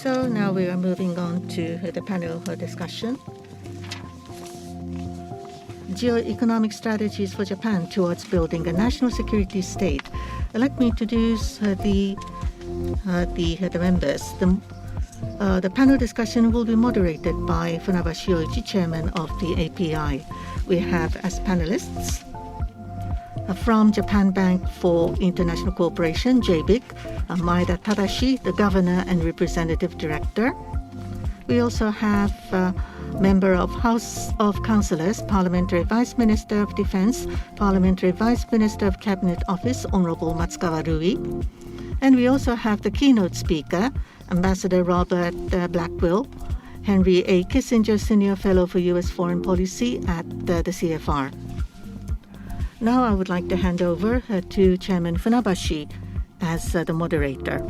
So now we are moving on to the panel discussion. Geoeconomic strategies for Japan towards building a national security state. Let me introduce the members. The panel discussion will be moderated by Funabashi Yoichi, chairman of the API. We have as panelists from Japan Bank for International Cooperation, JBIC, Maeda Tadashi, the governor and representative director. We also have member of House of Councilors, Parliamentary Vice Minister of Defense, Parliamentary Vice Minister of Cabinet Office, Honorable Matsukawa Rui. And we also have the keynote speaker, Ambassador Robert Blackwill, Henry A. Kissinger Senior Fellow for U.S. Foreign Policy at the CFR. Now I would like to hand over to Chairman Funabashi as the moderator.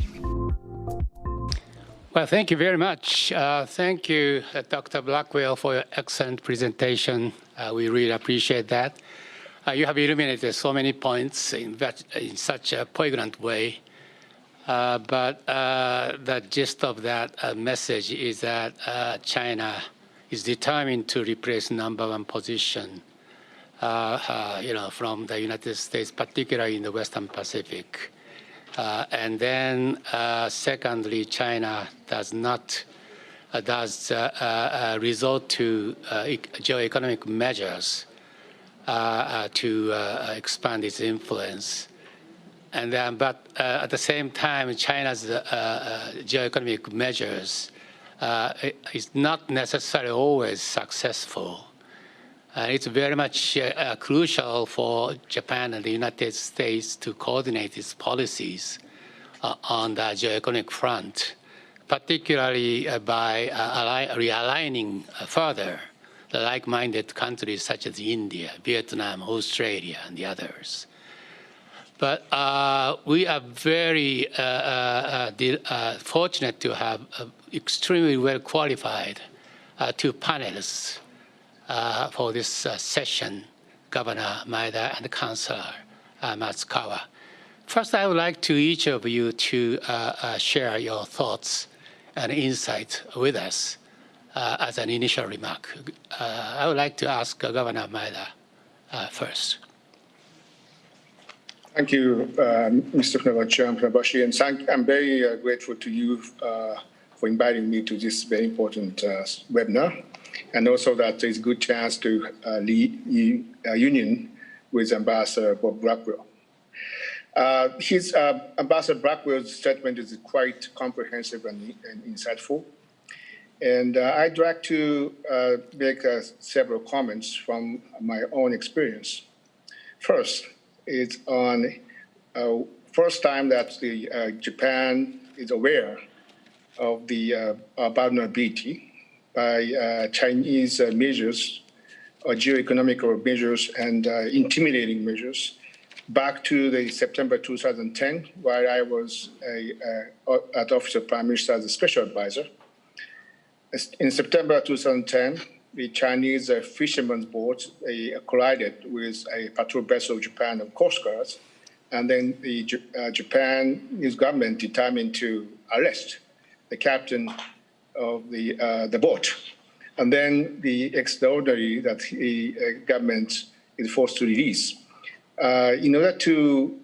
Well, thank you very much. Thank you, Dr. Blackwill, for your excellent presentation. We really appreciate that. You have illuminated so many points in such a poignant way. But the gist of that message is that China is determined to replace number one position, from the United States, particularly in the Western Pacific. And then, secondly, China does resort to geoeconomic measures to expand its influence. And then, but at the same time, China's geoeconomic measures is not necessarily always successful. It's very much crucial for Japan and the United States to coordinate its policies on the geoeconomic front, particularly by realigning further the like-minded countries such as India, Vietnam, Australia, and the others. But we are very fortunate to have extremely well qualified two panelists for this session, Governor Maeda and Councilor Matsukawa. First, I would like to each of you to share your thoughts and insights with us as an initial remark. I would like to ask Governor Maeda first. Thank you, Mr. Funabashi, and I'm very grateful to you for inviting me to this very important webinar, and also that it's a good chance to lead a union with Ambassador Bob Blackwell. Ambassador Blackwell's statement is quite comprehensive and insightful, and I'd like to make several comments from my own experience. First, it's on first time that Japan is aware of the vulnerability by Chinese measures, or geoeconomic measures and intimidating measures, back to the September 2010, while I was at the Office of Prime Minister as a special advisor. In September 2010, the Chinese fishermen's boat collided with a patrol vessel of Japan and Coast Guards, and then the Japanese government determined to arrest the captain of the boat. And then the extraordinary that the government is forced to release. In order to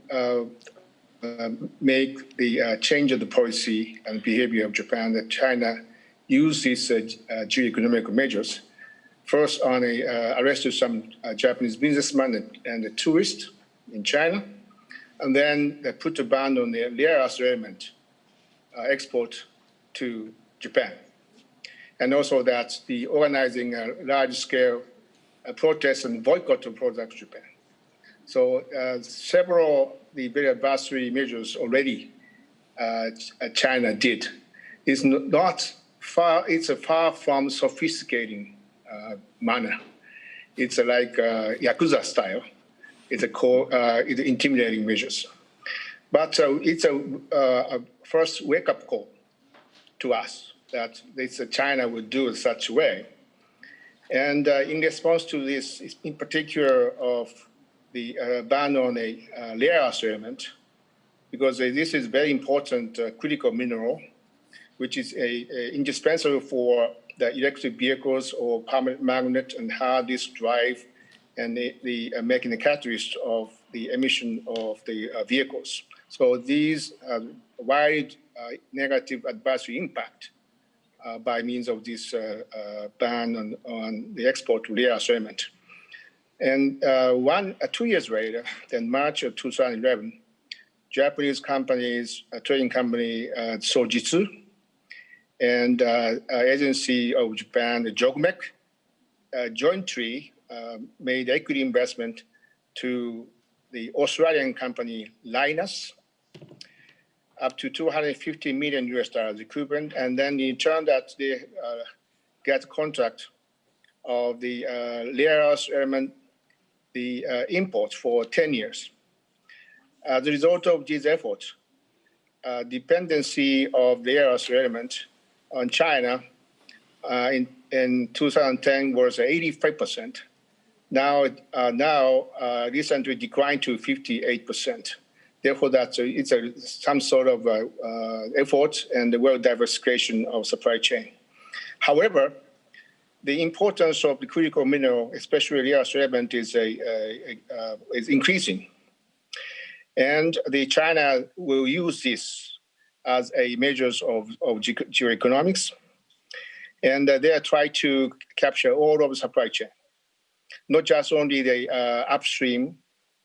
make the change of the policy and behavior of Japan, that China used these geoeconomic measures, first on arrested some Japanese businessmen and tourists in China, and then they put a ban on the rare earth element export to Japan. And also that the organizing large-scale protests and boycott of products to Japan. So several the very adversary measures already China did. It's a far from sophisticating manner. It's like Yakuza style. It's it's intimidating measures. But it's a first wake-up call to us that China would do it such a way. And in response to this, in particular of the ban on a rare earth element, because this is very important critical mineral, which is indispensable for the electric vehicles or permanent magnet and hard disk drive and the making the catalyst of the emission of the vehicles. So these wide negative advisory impact by means of this ban on the export to rare earth element. And 2 years later, in March of 2011, Japanese companies, trading company Sojitsu, and agency of Japan, the Geoeconomic, jointly made equity investment to the Australian company Linus, up to $250 million equivalent, and then in turn that they get contract of the rare earth element, the import for 10 years. As a result of these efforts, dependency of rare earth element on China in 2010 was 85%. Now recently declined to 58%. Therefore, it's some sort of effort and the world diversification of supply chain. However, the importance of the critical mineral, especially rare earth element, is increasing. And China will use this as a measures of geoeconomics. And they are trying to capture all of the supply chain, not just only the upstream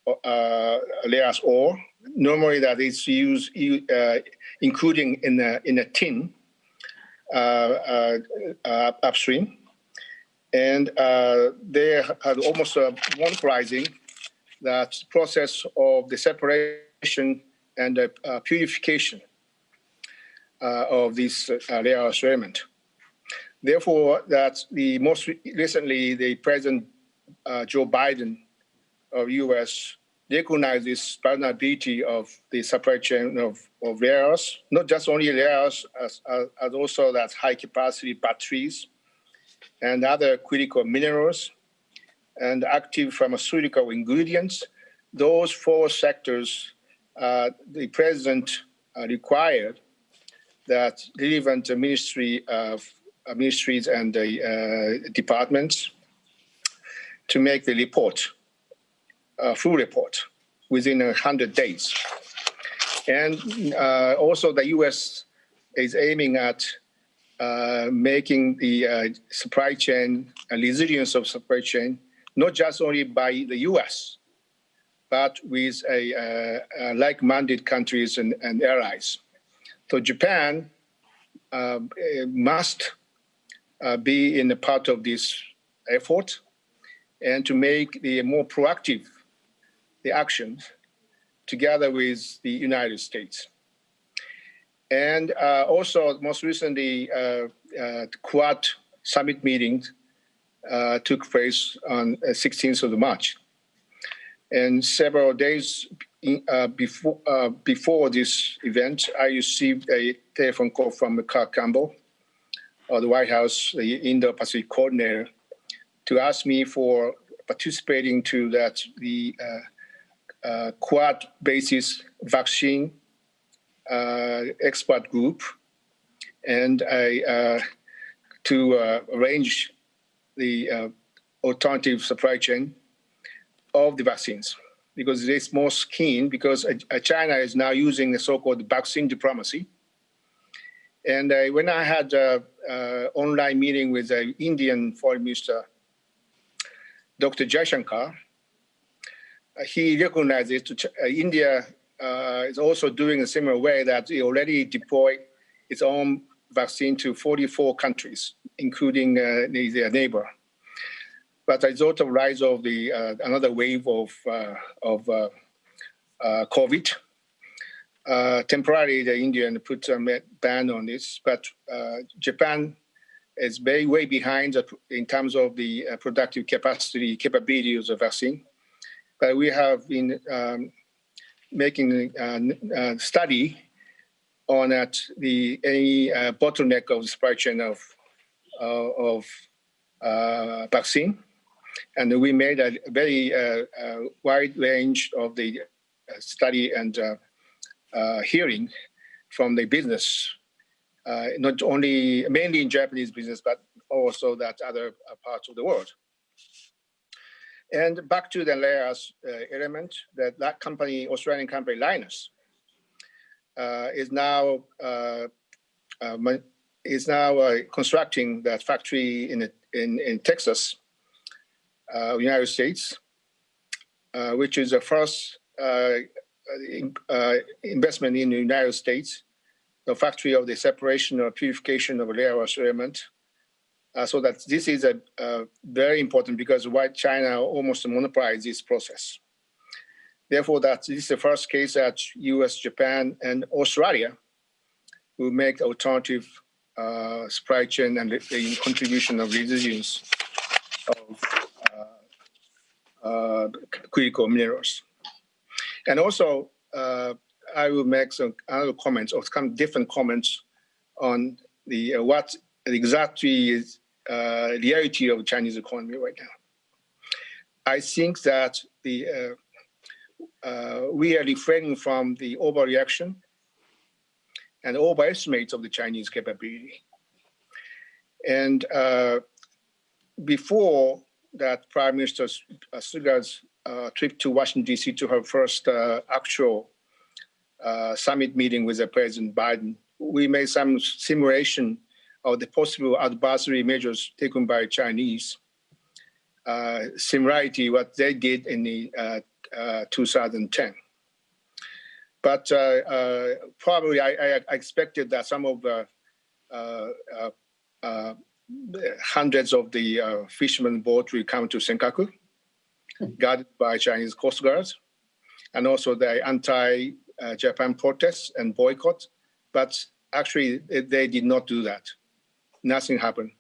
rare earth ore. Normally that is used, including in a tin upstream. And they are almost monopolizing that process of the separation and the purification of this rare earth element. Therefore, that the most recently, the President Joe Biden of U.S. recognized this vulnerability of the supply chain of rare earths, not just only rare earths, as also that high capacity batteries and other critical minerals and active pharmaceutical ingredients. Those four sectors, the president required that relevant ministries and the departments to make the report, full report, within 100 days. And also the U.S. is aiming at making the supply chain and resilience of supply chain, not just only by the U.S., but with like-minded countries and allies. So Japan must be in a part of this effort and to make the more proactive the actions together with the United States. And also, most recently, the Quad summit meeting took place on 16th of March. And several days before this event, I received a telephone call from Clark Campbell of the White House, the Indo-Pacific coordinator, to ask me for participating to the Quad basis vaccine expert group, and to arrange the alternative supply chain of the vaccines, because it's most keen, because China is now using the so-called vaccine diplomacy. And when I had an online meeting with the Indian Foreign Minister, Dr. Jaishankar, he recognizes India is also doing a similar way, that it already deployed its own vaccine to 44 countries, including their neighbor. But as a result of rise of the another wave of COVID, temporarily the Indian put a ban on this. But Japan is way behind in terms of the productive capability of the vaccine. But we have been making a study on any bottleneck of the supply chain of vaccine. And we made a very wide range of the study and hearing from the business not only mainly in Japanese business, but also that other parts of the world. And back to the layers element, that company, Australian company Linus, is now constructing that factory in Texas, United States, which is the first investment in the United States, the factory of the separation or purification of rare earth element. So that this is very important because white China almost monopolized this process. Therefore, this is the first case that US, Japan, and Australia will make alternative supply chain and the contribution of residues of critical minerals. And also, I will make some other comments or some different comments on the what exactly is reality of the Chinese economy right now. I think that we are refraining from the overreaction and overestimates of the Chinese capability. And before that Prime Minister Suga's trip to Washington, D.C. to her first actual summit meeting with President Biden, we made some simulation of the possible adversary measures taken by Chinese, similarity what they did in the 2010. But probably I expected that some of the hundreds of the fishermen boats will come to Senkaku, guarded by Chinese Coast Guards, and also the anti-Japan protests and boycott. But actually, they did not do that. Nothing happened.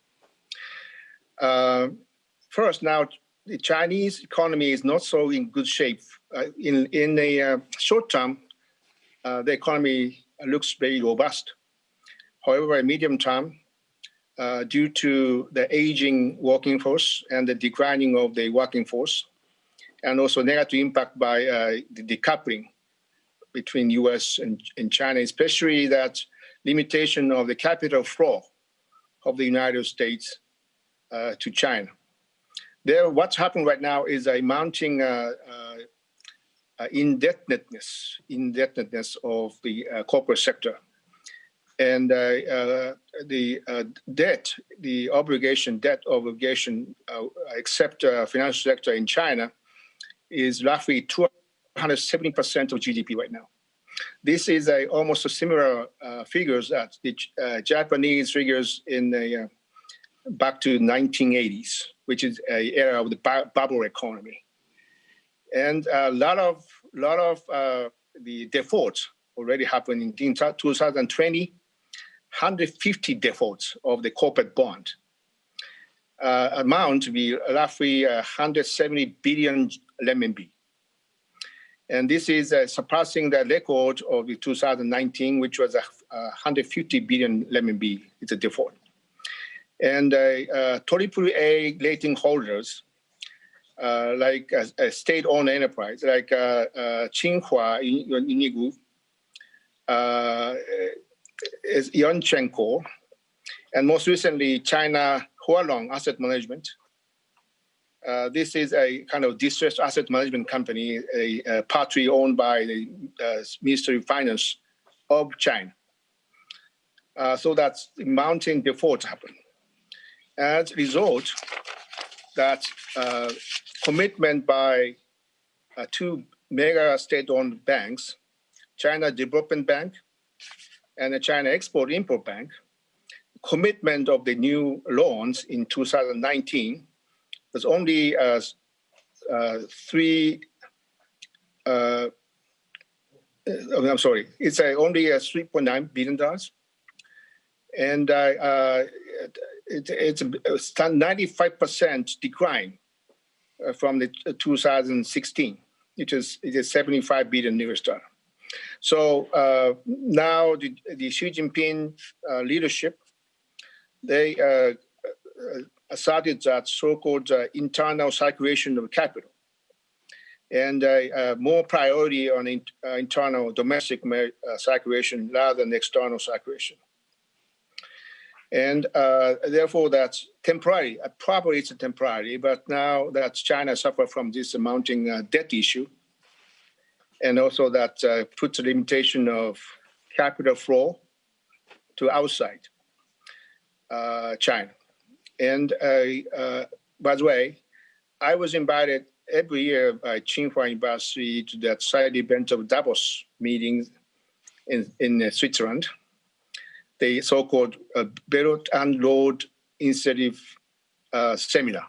First, now the Chinese economy is not so in good shape. In the short term, the economy looks very robust. However, in medium term, due to the aging working force and the declining of the working force, and also negative impact by the decoupling between U.S. and China, especially that limitation of the capital flow of the United States to China. What's happening right now is a mounting indebtedness of the corporate sector. And the debt obligation, except financial sector in China, is roughly 270% of GDP right now. This is almost a similar figures that the Japanese figures in the back to 1980s, which is an era of the bubble economy. And a lot of the defaults already happened in 2020, 150 defaults of the corporate bond. Amount to be roughly 170 billion renminbi. And this is surpassing the record of the 2019, which was 150 billion renminbi. It's a default. And AAA rating holders, like a state-owned enterprise, like Tsinghua Unigu, is Yunchenko, and most recently China Hualong Asset Management. This is a kind of distressed asset management company, partly owned by the Ministry of Finance of China. So that's mounting defaults happen. As a result, that commitment by two mega state-owned banks, China Development Bank and the China Export-Import Bank, commitment of the new loans in 2019 was only it's only $3.9 billion. And it's a 95% decline from the 2016, which is $75 billion. So now the Xi Jinping leadership, they asserted that so-called internal circulation of capital and more priority on internal domestic circulation rather than external circulation. And therefore, that's temporary. Probably it's temporary, but now that China suffers from this mounting debt issue, and also that puts a limitation of capital flow to outside China. And by the way, I was invited every year by Tsinghua University to that side event of Davos meetings in Switzerland, the so-called Belt and Road Initiative seminar.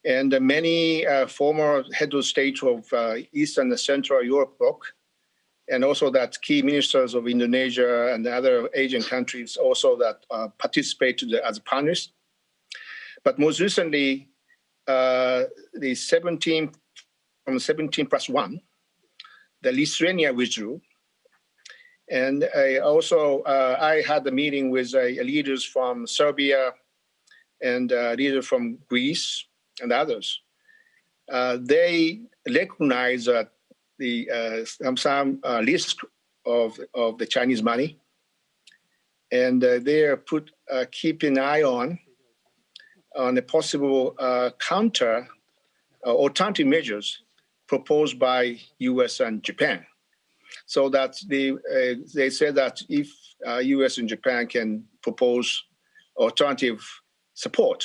And many former head of state of Eastern and Central Europe bloc, and also that key ministers of Indonesia and other Asian countries also that participate as panelists. But most recently, the 17 plus 1, the Lithuania withdrew. And I had a meeting with leaders from Serbia and leaders from Greece and others. They recognize that some risk of the Chinese money, and they are keeping an eye on the possible counter alternative measures proposed by U.S. and Japan. So that they said that if U.S. and Japan can propose alternative support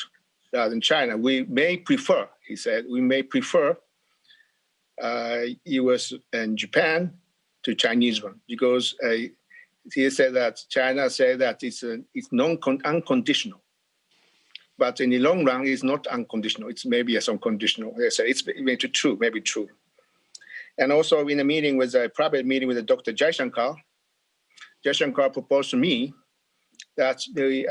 rather than China, we may prefer, he said, U.S. and Japan to Chinese one, because he said that China said that it's unconditional. But in the long run, it's not unconditional. It's maybe some conditional. They said it's maybe true. And also in a private meeting with Dr. Jaishankar proposed to me that the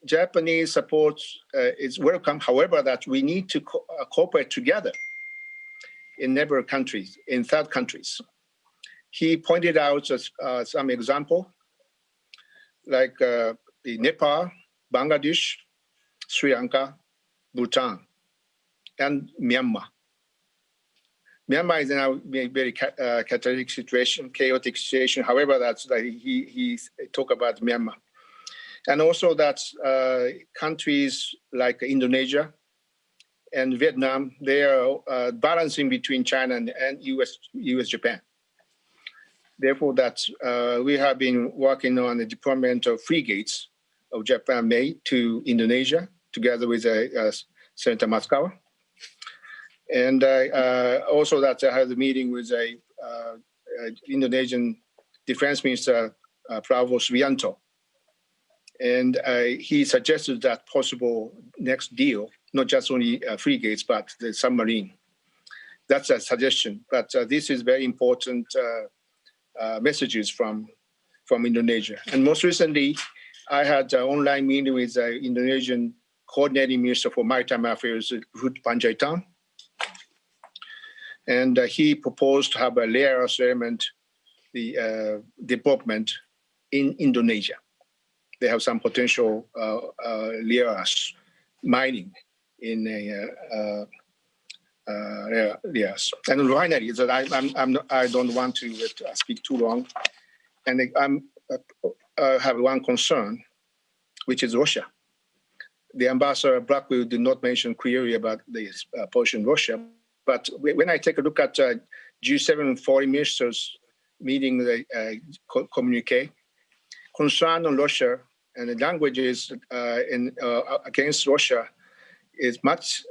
Japanese support is welcome. However, that we need to cooperate together in neighbor countries, in third countries. He pointed out some example, like the Nepal, Bangladesh, Sri Lanka, Bhutan, and Myanmar. Myanmar is now a very chaotic situation. However, that's he talked about Myanmar. And also that countries like Indonesia and Vietnam, they are balancing between China and US-Japan. Therefore, that we have been working on the deployment of frigates of Japan made to Indonesia, together with Senator Matsukawa. And also that I had a meeting with Indonesian Defense Minister Prabowo Subianto. And he suggested that possible next deal, not just only frigates, but the submarine. That's a suggestion. But this is very important messages from Indonesia. And most recently, I had an online meeting with the Indonesian Coordinating Minister for Maritime Affairs, Luhut Panjaitan. And he proposed to have a layer element, the development in Indonesia. They have some potential layers mining in layers. And finally, I don't want to speak too long. And I have one concern, which is Russia. The ambassador Blackwill did not mention clearly about this position of Russia. But when I take a look at G7 foreign ministers meeting the communique, concern on Russia and the languages against Russia is much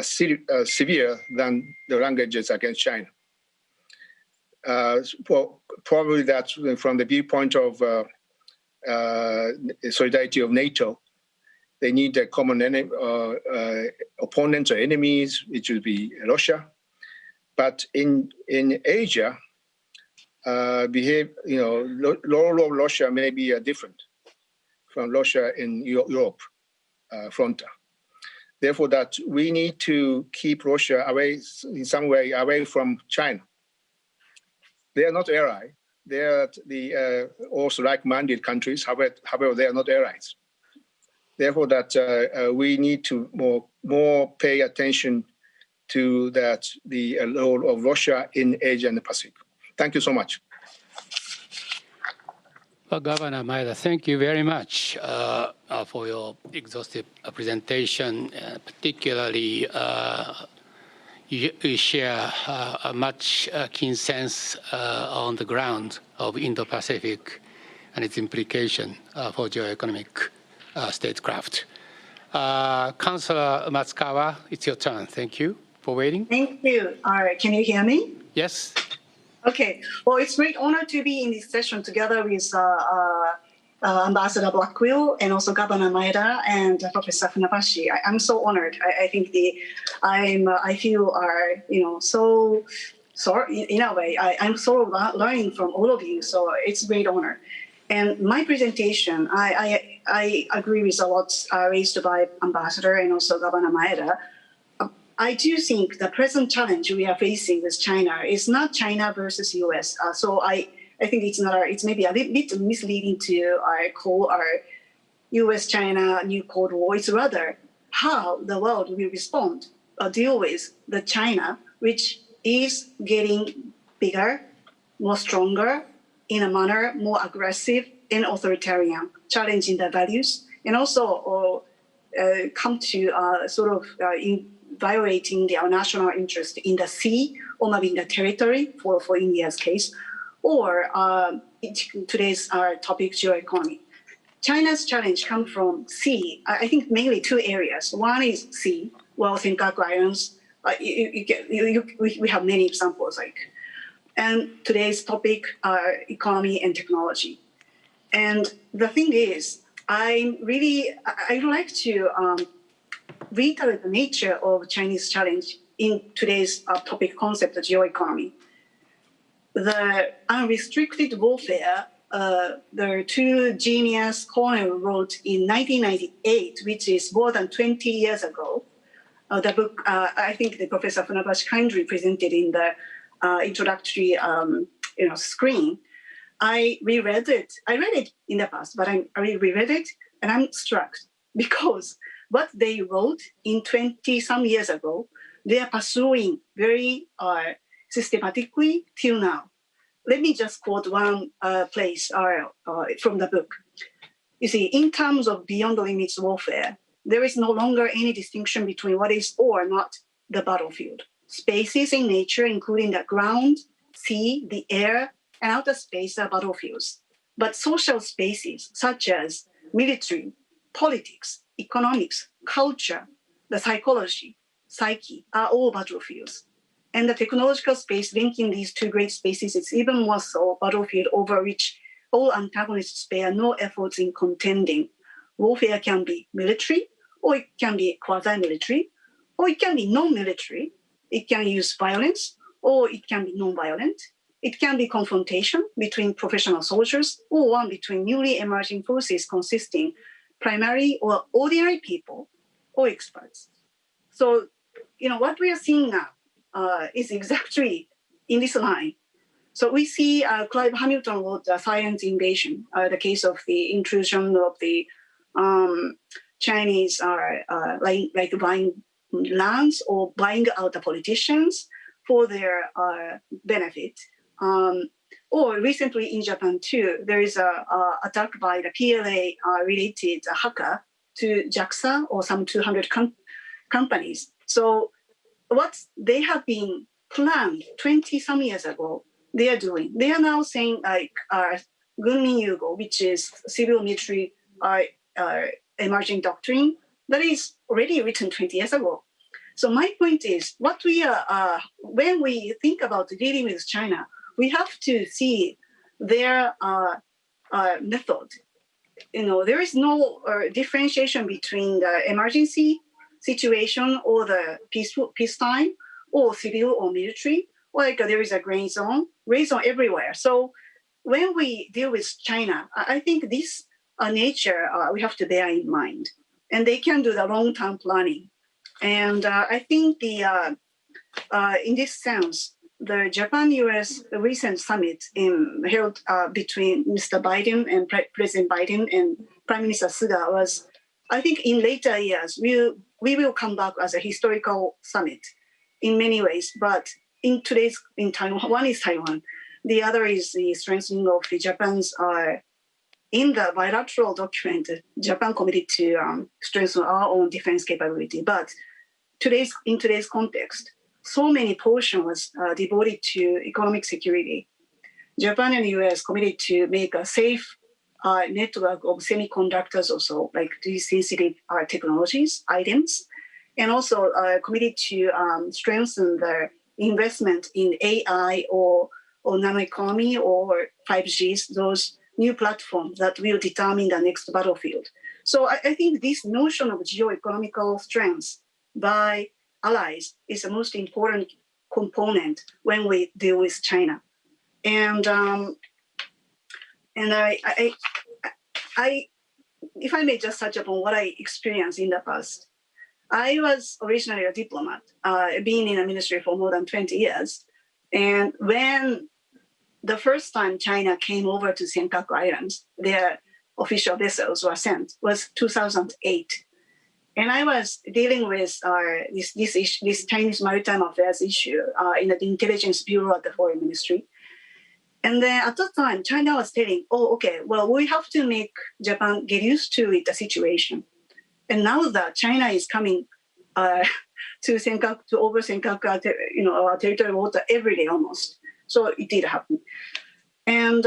severe than the languages against China. Probably that's from the viewpoint of solidarity of NATO. They need a common opponents or enemies, which would be Russia. But in Asia, role of Russia may be different from Russia in Europe front. Therefore, that we need to keep Russia away in some way away from China. They are not allies. They are also like-minded countries. However, they are not allies. Therefore, that we need to more pay attention to the role of Russia in Asia and the Pacific. Thank you so much. Well, Governor Maeda, thank you very much for your exhaustive presentation. Particularly, you share a much keen sense on the ground of Indo-Pacific and its implication for geoeconomic statecraft. Councilor Matsukawa, it's your turn. Thank you for waiting. Thank you. All right, can you hear me? Yes. Okay. Well, it's a great honor to be in this session together with Ambassador Blackwill and also Governor Maeda and Professor Funabashi. I'm so honored. I think I feel so in a way I'm so learning from all of you. So it's a great honor. And my presentation, I agree with a lot raised by Ambassador and also Governor Maeda. I do think the present challenge we are facing with China is not China versus US. So I think it's maybe a little bit misleading to call our US-China new Cold War. It's rather how the world will respond or deal with the China, which is getting bigger, more stronger, in a manner more aggressive and authoritarian, challenging the values, and also come to violating their national interest in the sea or maybe in the territory for India's case, or today's topic, geoeconomy. China's challenge comes from sea. I think mainly two areas. One is sea, wealth and acquirements. We have many examples and today's topic are economy and technology. And the thing is, I'd like to reiterate the nature of Chinese challenge in today's topic concept of geoeconomy. The unrestricted warfare, the two genius Cornell wrote in 1998, which is more than 20 years ago. The book, I think the Professor Funabashi kindly presented in the introductory screen. I reread it. I read it in the past, but I reread it and I'm struck because what they wrote in 20-some years ago, they are pursuing very systematically till now. Let me just quote one place from the book. You see, in terms of beyond the limits warfare, there is no longer any distinction between what is or not the battlefield. Spaces in nature, including the ground, sea, the air, and outer space are battlefields. But social spaces such as military, politics, economics, culture, the psychology, psyche are all battlefields. And the technological space linking these two great spaces is even more so a battlefield over which all antagonists spare no efforts in contending. Warfare can be military, or it can be quasi-military, or it can be non-military. It can use violence, or it can be non-violent. It can be confrontation between professional soldiers, or one between newly emerging forces consisting primarily or ordinary people or experts. So, what we are seeing now is exactly in this line. So we see Clive Hamilton wrote the Silent Invasion, the case of the intrusion of the Chinese like buying lands or buying out the politicians for their benefit. Or recently in Japan too, there is a attack by the PLA related hacker to JAXA or some 200 companies. So what they have been planned 20-some years ago, they are doing. They are now saying Gunmin Yugo, which is civil military emerging doctrine that is already written 20 years ago. So my point is, what we are when we think about dealing with China, we have to see their method. There is no differentiation between the emergency situation or the peacetime or civil or military. There is a gray zone everywhere. So when we deal with China, I think this nature we have to bear in mind, and they can do the long-term planning. And I think in this sense, the Japan-US recent summit held between Mr. Biden and President Biden and Prime Minister Suga was, I think in later years, we will come back as a historical summit in many ways. But in Taiwan, one is Taiwan. The other is the strengthening of the Japan's in the bilateral document, Japan committed to strengthen our own defense capability. But in today's context, so many portion was devoted to economic security. Japan and the US committed to make a safe network of semiconductors also, like these sensitive technologies, items, and also committed to strengthen the investment in AI or nanoeconomy or 5Gs, those new platforms that will determine the next battlefield. So I think this notion of geoeconomical strengths by allies is the most important component when we deal with China. And I, if I may just touch upon what I experienced in the past, I was originally a diplomat, being in the ministry for more than 20 years. And when the first time China came over to Senkaku Islands, their official vessels were sent, was 2008. And I was dealing with this Chinese maritime affairs issue in the intelligence bureau at the foreign ministry. And then at that time, China was telling, oh, okay, well, we have to make Japan get used to the situation. And now that China is coming to Senkaku, to over Senkaku, our territorial water every day almost. So it did happen. And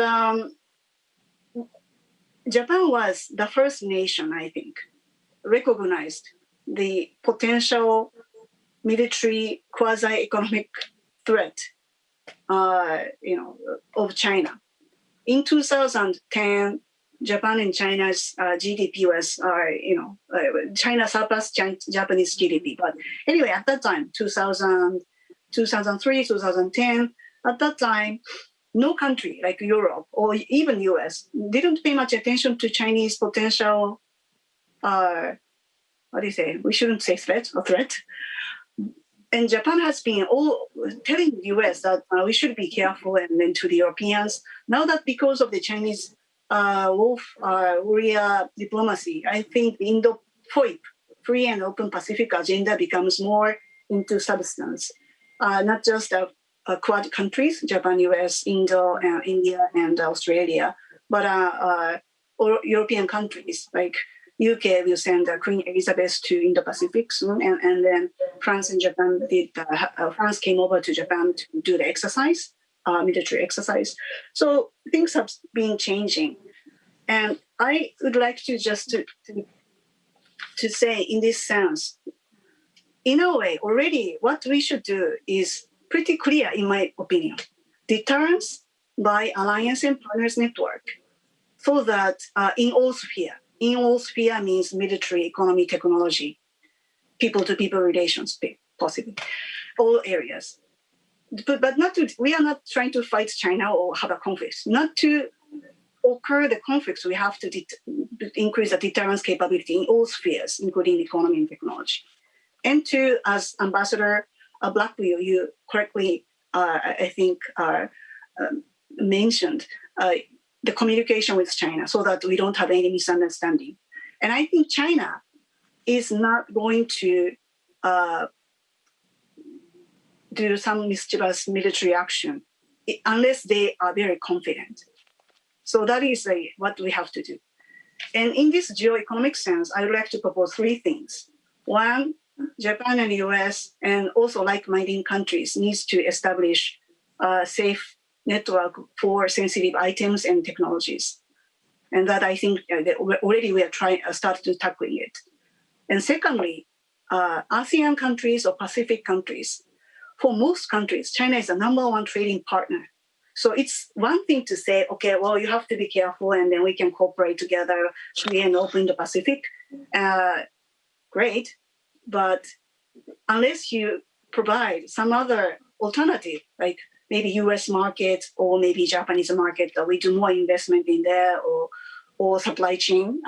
Japan was the first nation, I think, recognized the potential military quasi-economic threat, of China. In 2010, Japan and China's GDP was, China surpassed Japanese GDP. But anyway, at that time, 2003, 2010, at that time, no country like Europe or even US didn't pay much attention to Chinese potential, we shouldn't say threat. And Japan has been all telling the US that we should be careful, and then to the Europeans. Now that because of the Chinese warrior diplomacy, I think the Indo-FOIP, free and open Pacific agenda, becomes more into substance. Not just Quad countries, Japan, US, Indo, India, and Australia, but European countries like UK will send Queen Elizabeth to Indo-Pacific soon, and then France and Japan France came over to Japan to do the exercise, military exercise. So things have been changing, and I would like to just to say in this sense, in a way, already what we should do is pretty clear, in my opinion. Deterrence by alliance and partners network, so that in all sphere means military, economy, technology, people-to-people relations, possibly, all areas. But not to, we are not trying to fight China or have a conflict. Not to occur the conflicts, we have to increase the deterrence capability in all spheres, including economy and technology. And to, as Ambassador Blackwill, you correctly, I think, mentioned, the communication with China so that we don't have any misunderstanding. And I think China is not going to do some mischievous military action unless they are very confident. So that is what we have to do. And in this geoeconomic sense, I would like to propose three things. One, Japan and the US and also like-minded countries needs to establish a safe network for sensitive items and technologies. And that I think already we are started to tackling it. And secondly, ASEAN countries or Pacific countries, for most countries, China is the number one trading partner. So it's one thing to say, okay, well, you have to be careful and then we can cooperate together, free and open the Pacific. Great. But unless you provide some other alternative, like maybe US market or maybe Japanese market, that we do more investment in there or supply chain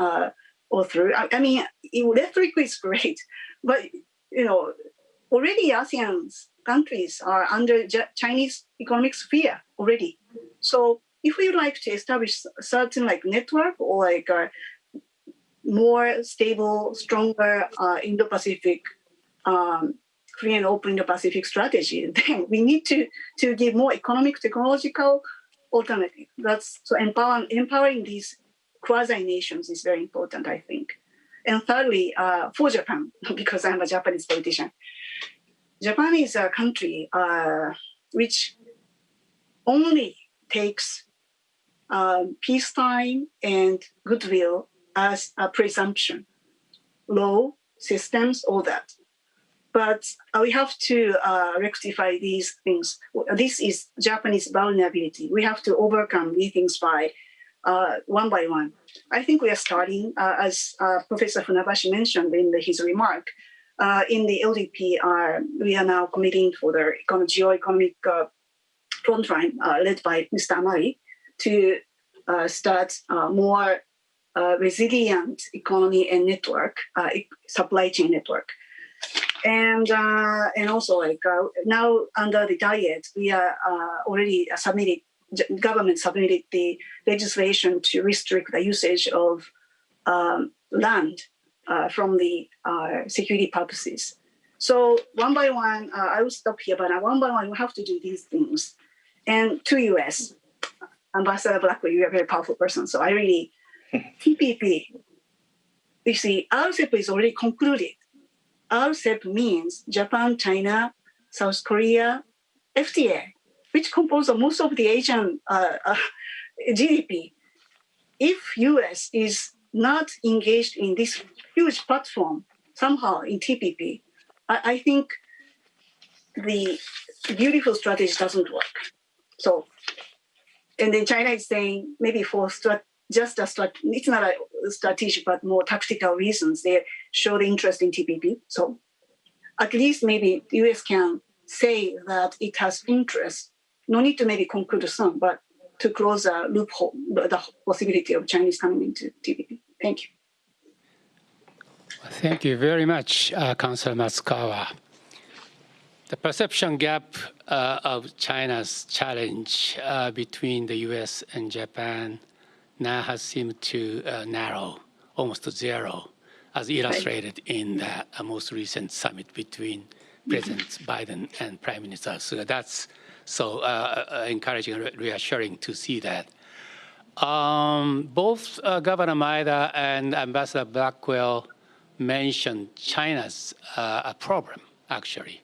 or through. I mean, electric is great, but already ASEAN's countries are under Chinese economic sphere already. So if we would like to establish a certain network or more stable, stronger Indo-Pacific, free and open Indo-Pacific strategy, then we need to give more economic, technological alternative. That's so empowering these quasi-nations is very important, I think. And thirdly, for Japan, because I'm a Japanese politician, Japan is a country which only takes peacetime and goodwill as a presumption. Law, systems, all that. But we have to rectify these things. This is Japanese vulnerability. We have to overcome these things by one by one. I think we are starting, as Professor Funabashi mentioned in his remark, in the LDP, we are now committing for the Geoeconomic frontline led by Mr. Amari to start more resilient economy and network, supply chain network. And also now under the diet, we are already government submitted the legislation to restrict the usage of land from the security purposes. So one by one, I will stop here, but one by one, we have to do these things. And to US, Ambassador Blackwill, you're a very powerful person, so I really, TPP, you see, RCEP is already concluded. RCEP means Japan, China, South Korea, FTA, which compose most of the Asian GDP. If US is not engaged in this huge platform somehow in TPP, I think the beautiful strategy doesn't work. So, and then China is saying maybe for it's not a strategic, but more tactical reasons, they show the interest in TPP. So at least maybe the US can say that it has interest. No need to maybe conclude soon, but to close a loophole, the possibility of Chinese coming into TPP. Thank you. Thank you very much, Councilor Matsukawa. The perception gap of China's challenge between the US and Japan now has seemed to narrow almost to zero, as illustrated in the most recent summit between President Biden and Prime Minister. So that's so encouraging and reassuring to see that. Both Governor Maeda and Ambassador Blackwell mentioned China's problem, actually.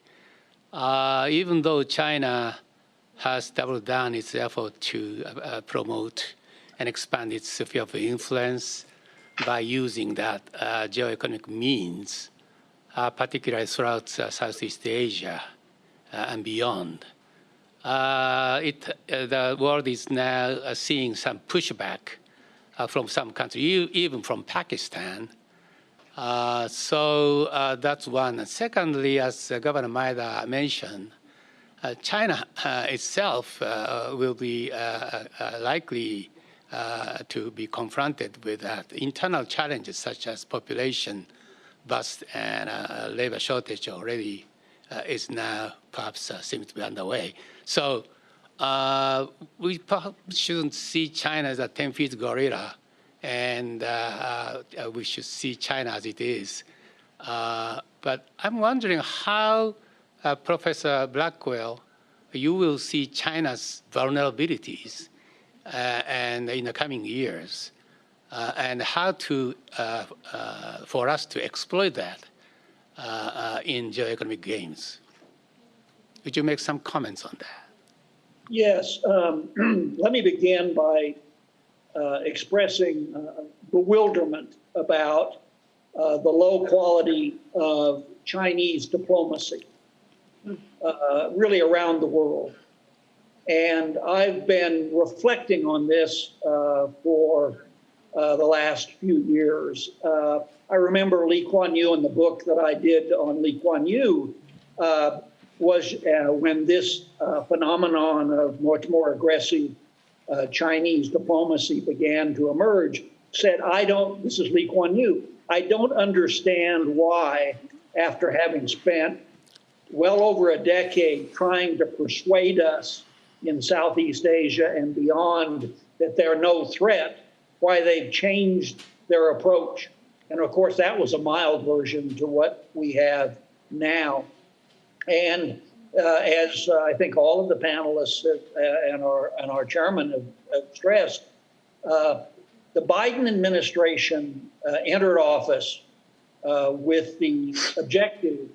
Even though China has doubled down its effort to promote and expand its sphere of influence by using that geoeconomic means, particularly throughout Southeast Asia and beyond. The world is now seeing some pushback from some countries, even from Pakistan. So that's one. And secondly, as Governor Maeda mentioned, China itself will be likely to be confronted with internal challenges such as population bust and labor shortage already is now perhaps seems to be underway. So we perhaps shouldn't see China as a 10-feet gorilla, and we should see China as it is. But I'm wondering how, Professor Blackwell, you will see China's vulnerabilities and in the coming years, and how to for us to exploit that in geoeconomic games. Would you make some comments on that? Yes. Let me begin by expressing bewilderment about the low quality of Chinese diplomacy, really around the world. And I've been reflecting on this for the last few years. I remember Lee Kuan Yew, in the book that I did on Lee Kuan Yew, was when this phenomenon of much more aggressive Chinese diplomacy began to emerge, said, this is Lee Kuan Yew, I don't understand why, after having spent well over a decade trying to persuade us in Southeast Asia and beyond that they're no threat, why they've changed their approach. And of course, that was a mild version to what we have now. And as I think all of the panelists and our chairman have stressed, the Biden administration entered office with the objective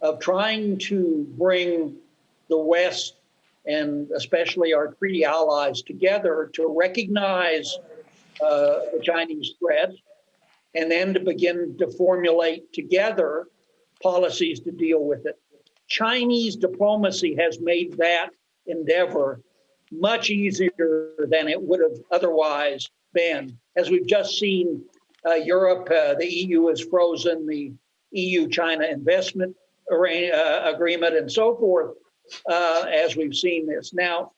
of trying to bring the West and especially our treaty allies together to recognize the Chinese threat and then to begin to formulate together policies to deal with it. Chinese diplomacy has made that endeavor much easier than it would have otherwise been. As we've just seen, Europe, the EU has frozen the EU-China investment agreement and so forth, as we've seen this. Now,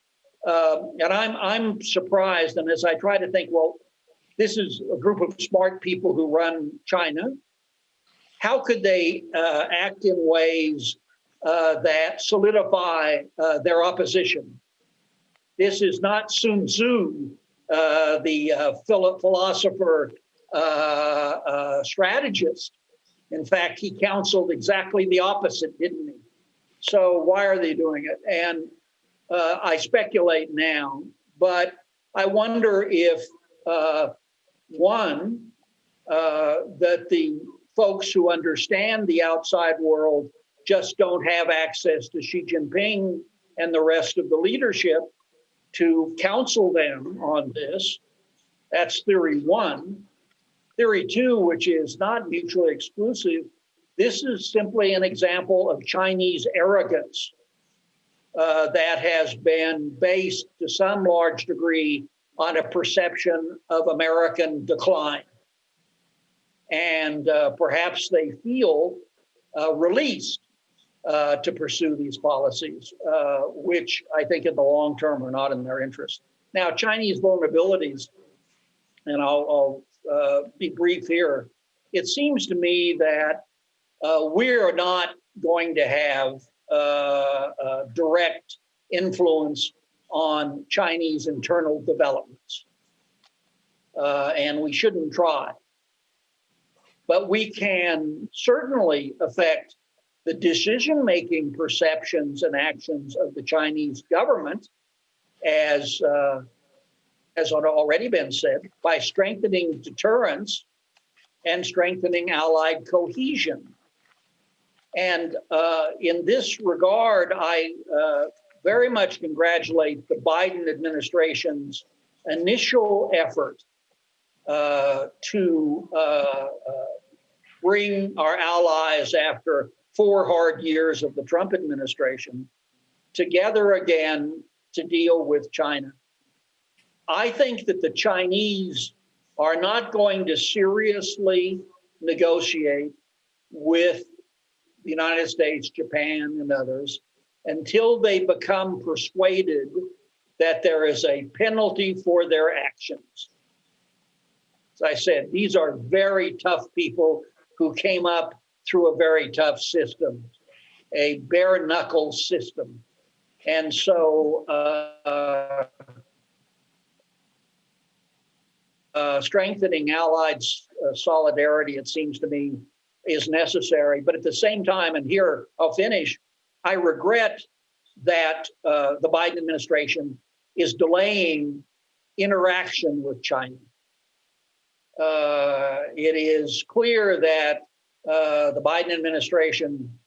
and I'm surprised, and as I try to think, well, this is a group of smart people who run China. How could they act in ways that solidify their opposition? This is not Sun Tzu, the philosopher strategist. In fact, he counseled exactly the opposite, didn't he? So why are they doing it? And I speculate now, but I wonder if, one, that the folks who understand the outside world just don't have access to Xi Jinping and the rest of the leadership to counsel them on this. That's theory one. Theory two, which is not mutually exclusive, this is simply an example of Chinese arrogance that has been based to some large degree on a perception of American decline. And perhaps they feel released to pursue these policies, which I think in the long term are not in their interest. Now, Chinese vulnerabilities, and I'll be brief here. It seems to me that we are not going to have direct influence on Chinese internal developments, and we shouldn't try. But we can certainly affect the decision-making perceptions and actions of the Chinese government, as already been said, by strengthening deterrence and strengthening allied cohesion. And in this regard, I very much congratulate the Biden administration's initial effort to bring our allies after 4 hard years of the Trump administration together again to deal with China. I think that the Chinese are not going to seriously negotiate with the United States, Japan, and others until they become persuaded that there is a penalty for their actions. As I said, these are very tough people who came up through a very tough system, a bare knuckle system. And so strengthening allied solidarity, it seems to me, is necessary. But at the same time, and here I'll finish, I regret that the Biden administration is delaying interaction with China. It is clear that the Biden administration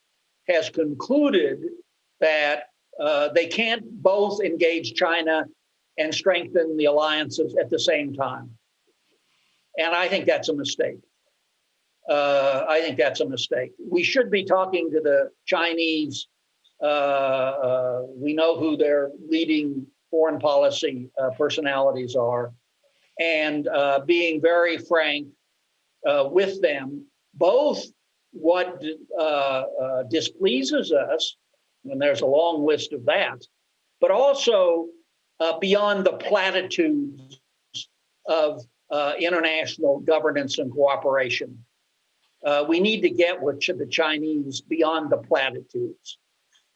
has concluded that they can't both engage China and strengthen the alliances at the same time. And I think that's a mistake. We should be talking to the Chinese. We know who their leading foreign policy personalities are, and being very frank with them, both what displeases us, and there's a long list of that, but also beyond the platitudes of international governance and cooperation. We need to get with the Chinese beyond the platitudes.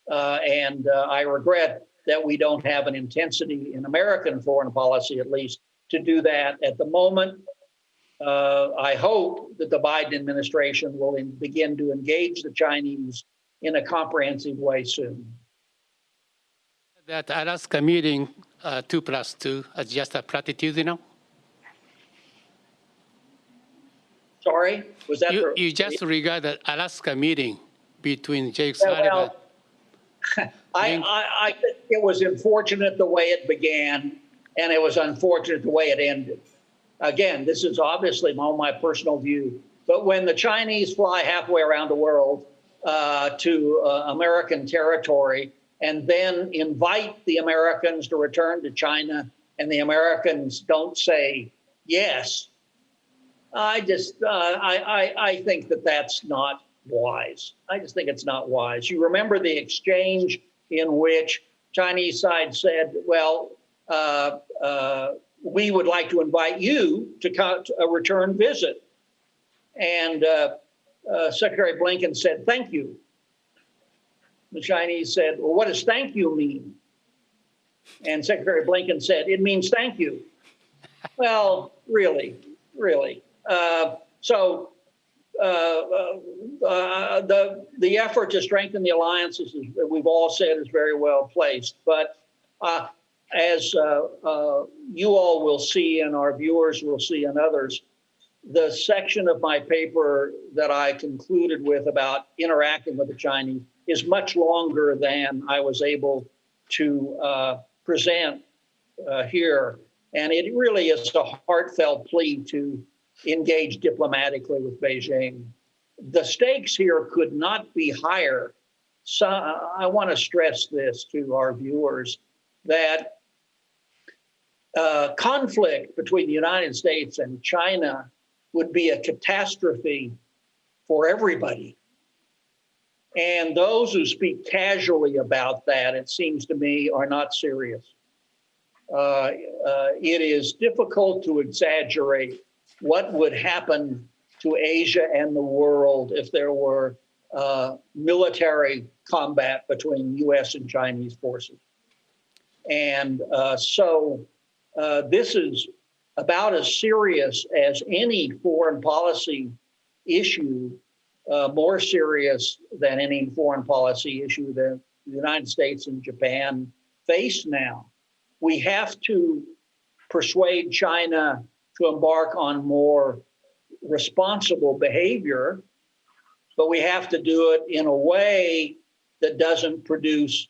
And I regret that we don't have an intensity in American foreign policy, at least, to do that at the moment. I hope that the Biden administration will begin to engage the Chinese in a comprehensive way soon. That Alaska meeting 2+2 is just a platitude, you know? Sorry, was that you just regard the Alaska meeting between Jake Yeah, Sullivan? well, I think it was unfortunate the way it began, and it was unfortunate the way it ended. Again, this is obviously my personal view, but when the Chinese fly halfway around the world to American territory and then invite the Americans to return to China, and the Americans don't say yes, I think that that's not wise. I just think it's not wise. You remember the exchange in which Chinese side said, well, we would like to invite you to a return visit. And Secretary Blinken said, thank you. The Chinese said, well, what does thank you mean? And Secretary Blinken said, it means thank you. Well, really. So the effort to strengthen the alliances, as we've all said, is very well placed. But as you all will see, and our viewers will see, and others, the section of my paper that I concluded with about interacting with the Chinese is much longer than I was able to present here. And it really is a heartfelt plea to engage diplomatically with Beijing. The stakes here could not be higher. So I want to stress this to our viewers, that conflict between the United States and China would be a catastrophe for everybody. And those who speak casually about that, it seems to me, are not serious. It is difficult to exaggerate what would happen to Asia and the world if there were military combat between U.S. and Chinese forces. And so this is about as serious as any foreign policy issue, more serious than any foreign policy issue that the United States and Japan face now. We have to persuade China to embark on more responsible behavior, but we have to do it in a way that doesn't produce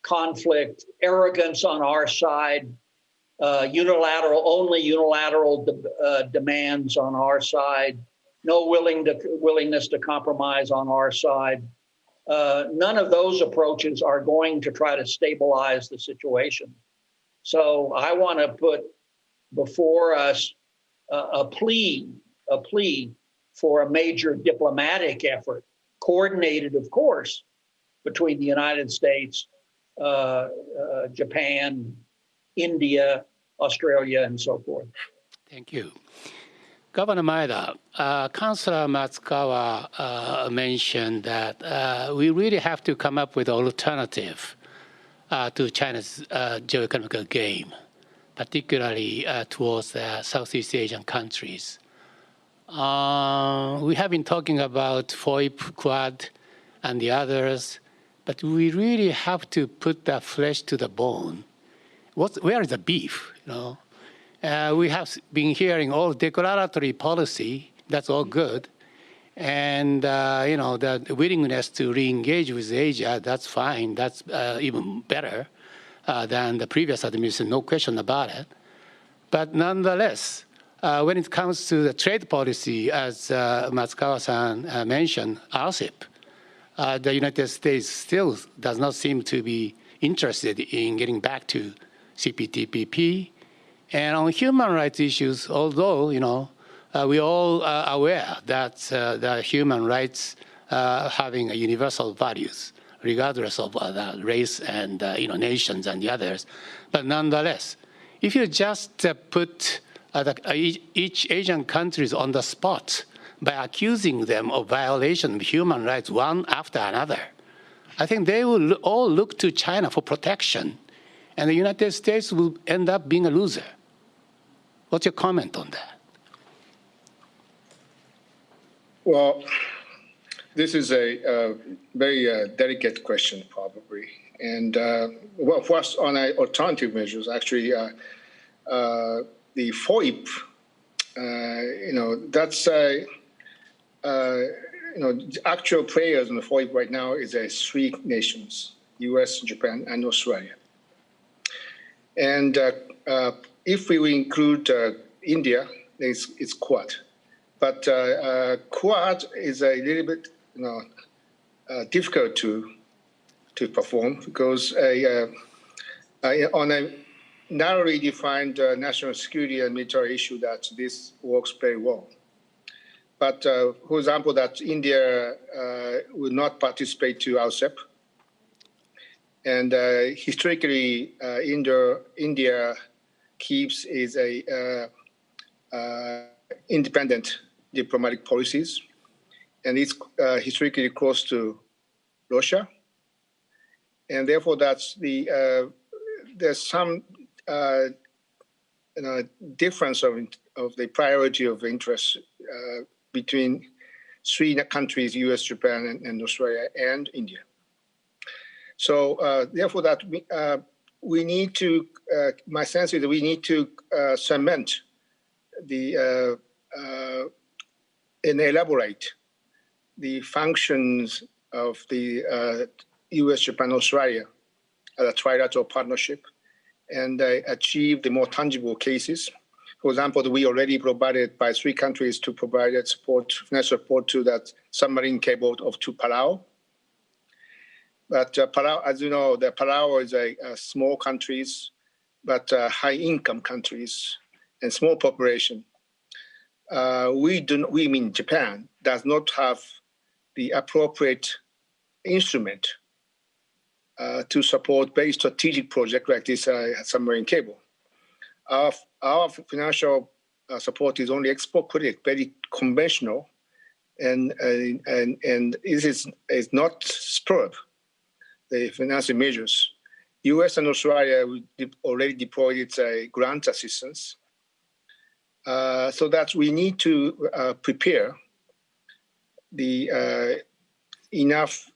conflict, arrogance on our side, unilateral demands on our side, no willingness to compromise on our side. None of those approaches are going to try to stabilize the situation. So I want to put before us a plea for a major diplomatic effort, coordinated, of course, between the United States, Japan, India, Australia, and so forth. Thank you. Governor Maeda, Councilor Matsukawa mentioned that we really have to come up with an alternative to China's geoeconomic game, particularly towards Southeast Asian countries. We have been talking about FOIP, Quad, and the others, but we really have to put the flesh to the bone. Where is the beef? We have been hearing all declaratory policy. That's all good, and the willingness to re-engage with Asia. That's fine. That's even better than the previous administration. No question about it. But nonetheless, when it comes to the trade policy, as Matsukawa-san mentioned, RCEP, the United States still does not seem to be interested in getting back to CPTPP. And on human rights issues, although, we all are aware that the human rights having universal values, regardless of race and nations and the others. But nonetheless, if you just put each Asian countries on the spot by accusing them of violation of human rights one after another, I think they will all look to China for protection, and the United States will end up being a loser. What's your comment on that? Well, this is a very delicate question, probably. And first on alternative measures, actually, the FOIP, that's the actual players in the FOIP right now is three nations: U.S., Japan, and Australia. And if we include India, it's Quad. But Quad is a little bit difficult to perform because on a narrowly defined national security and military issue that this works very well. But for example, that India will not participate to RCEP. And historically, India keeps is a independent diplomatic policies, and it's historically close to Russia, and therefore that's there's some difference of the priority of interest between three countries: U.S., Japan, and Australia, and India. So therefore, that we need to. My sense is that we need to cement the and elaborate the functions of the U.S., Japan, Australia as a trilateral partnership, and achieve the more tangible cases. For example, we already provided by three countries to provide support, financial support to that submarine cable to Palau. But Palau, as you know, the Palau is a small countries, but high-income countries and small population. We mean Japan does not have the appropriate instrument to support very strategic project like this submarine cable. Our financial support is only export credit, very conventional, and it is not superb. The financial measures. U.S. and Australia already deployed its grant assistance, so that we need to prepare the enough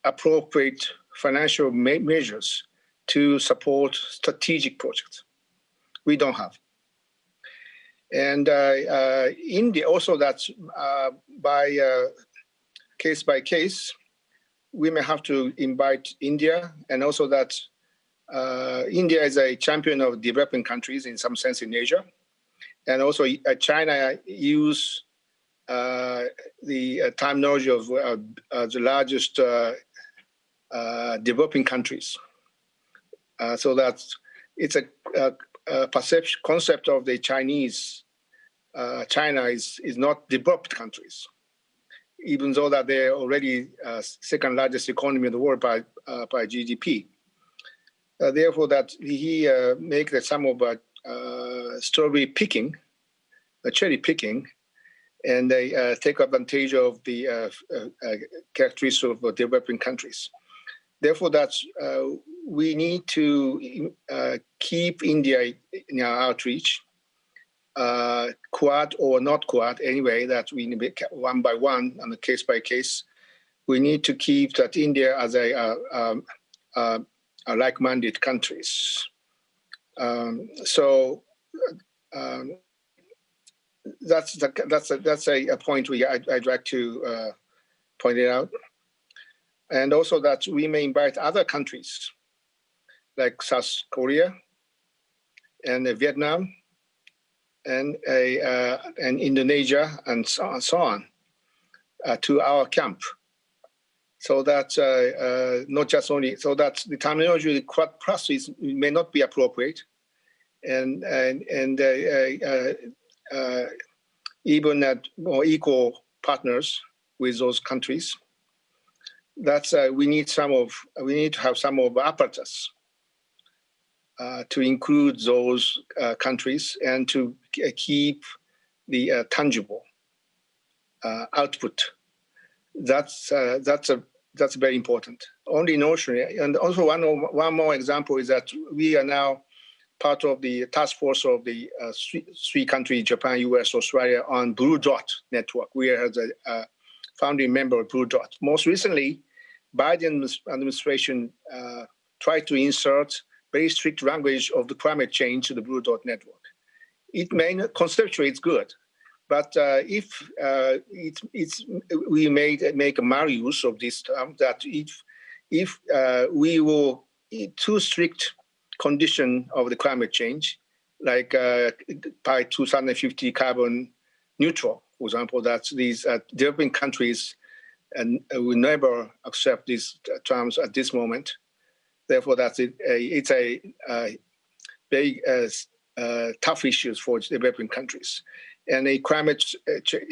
appropriate financial measures to support strategic projects. We don't have. And India also, that's by case, we may have to invite India, and also that India is a champion of developing countries in some sense in Asia. And also China use the terminology of the largest developing countries. So that it's a perception concept of the Chinese. China is not developed countries, even though that they're already second largest economy in the world by GDP. Therefore, that he make some of strawberry picking, cherry picking, and they take advantage of the characteristics of developing countries. Therefore, that's we need to keep India in our outreach, Quad or not Quad, anyway, that we need one by one on a case by case. We need to keep that India as a like-minded countries. So that's a point I'd like to point it out. And also that we may invite other countries like South Korea and Vietnam and Indonesia and so on to our camp. So that not just only, so that the terminology Quad Plus may not be appropriate, and even at more equal partners with those countries. That's we need to have some of apparatus to include those countries and to keep the tangible output. That's very important. Only notion, and also one more example is that we are now part of the task force of the three countries, Japan, US, Australia, on Blue Dot network. We are the founding member of Blue Dot. Most recently, Biden administration tried to insert very strict language of the climate change to the Blue Dot network. It may not, conceptually it's good, But if we make a maluse of this term, that if we will too strict condition of the climate change, like by 2050 carbon neutral, for example, that these developing countries will never accept these terms at this moment. Therefore, it's a very tough issues for developing countries. And a climate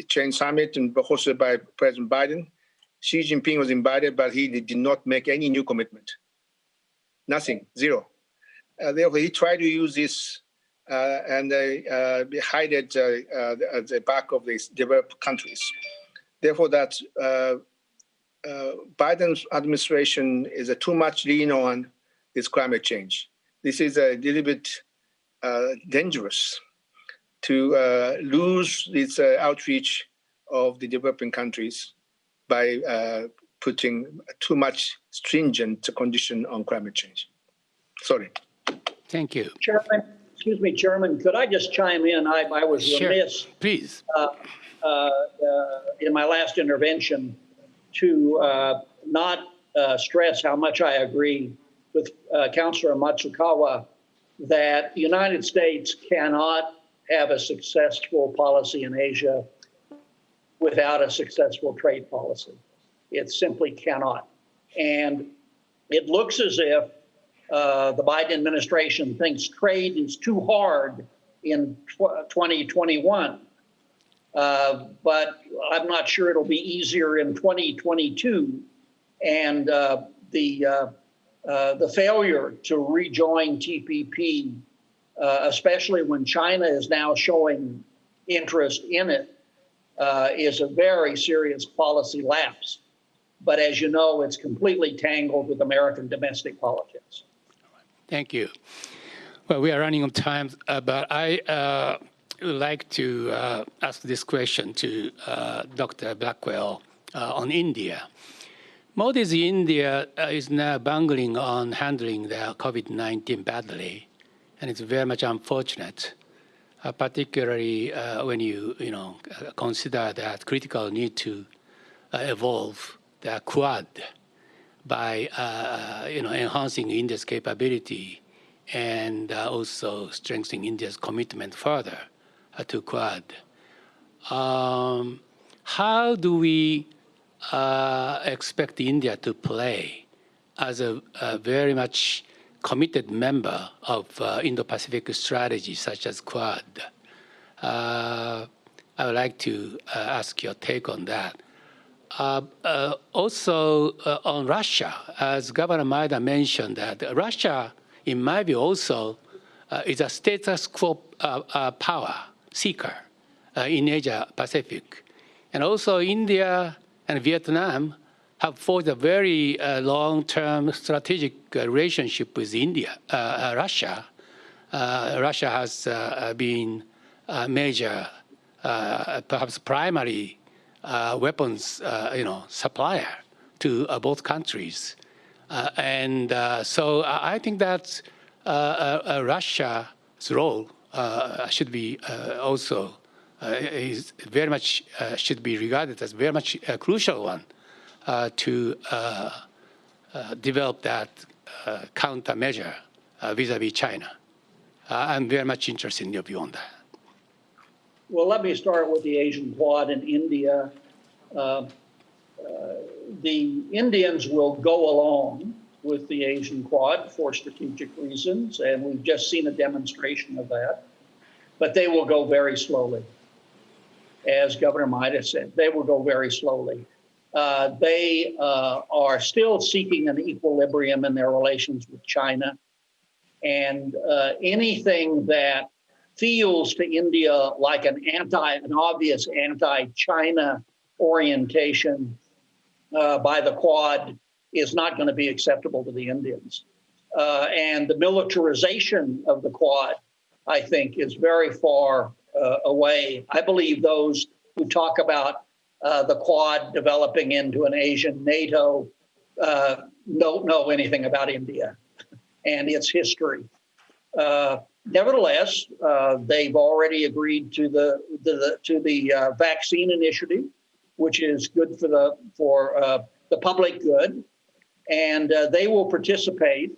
change summit hosted by President Biden, Xi Jinping was invited, but he did not make any new commitment. Nothing, zero. Therefore, he tried to use this and hide it at the back of these developed countries. Therefore, that Biden's administration is too much lean on this climate change. This is a little bit dangerous to lose this outreach of the developing countries by putting too much stringent condition on climate change. Sorry. Thank you. Chairman, excuse me, Chairman, could I just chime in? I was remiss, please, in my last intervention to not stress how much I agree with Councilor Matsukawa that the United States cannot have a successful policy in Asia without a successful trade policy. It simply cannot. And it looks as if the Biden administration thinks trade is too hard in 2021. But I'm not sure it'll be easier in 2022. And the failure to rejoin TPP, especially when China is now showing interest in it, is a very serious policy lapse. But as you know, it's completely tangled with American domestic politics. Thank you. Well, we are running out of time, but I would like to ask this question to Dr. Blackwell on India. Modi's India is now bungling on handling the COVID-19 badly, and it's very much unfortunate, particularly when you consider that critical need to evolve the Quad by enhancing India's capability and also strengthening India's commitment further to Quad. How do we expect India to play as a very much committed member of Indo-Pacific strategy such as Quad? I would like to ask your take on that. Also on Russia, as Governor Maeda mentioned, that Russia, in my view, also is a status quo power seeker in Asia-Pacific. And also India and Vietnam have forged a very long-term strategic relationship with Russia. Russia has been a major, perhaps primary weapons supplier to both countries. So I think that Russia's role should be also is very much should be regarded as very much a crucial one to develop that countermeasure vis-a-vis China. I'm very much interested in your view on that. Well, let me start with the Asian Quad in India. The Indians will go along with the Asian Quad for strategic reasons, and we've just seen a demonstration of that. But they will go very slowly. As Governor Maeda said, they will go very slowly. They are still seeking an equilibrium in their relations with China. And anything that feels to India like an obvious anti-China orientation by the Quad is not going to be acceptable to the Indians. And the militarization of the Quad, I think, is very far away. I believe those who talk about the Quad developing into an Asian NATO don't know anything about India and its history. Nevertheless, they've already agreed to the vaccine initiative, which is good for the public good, and they will participate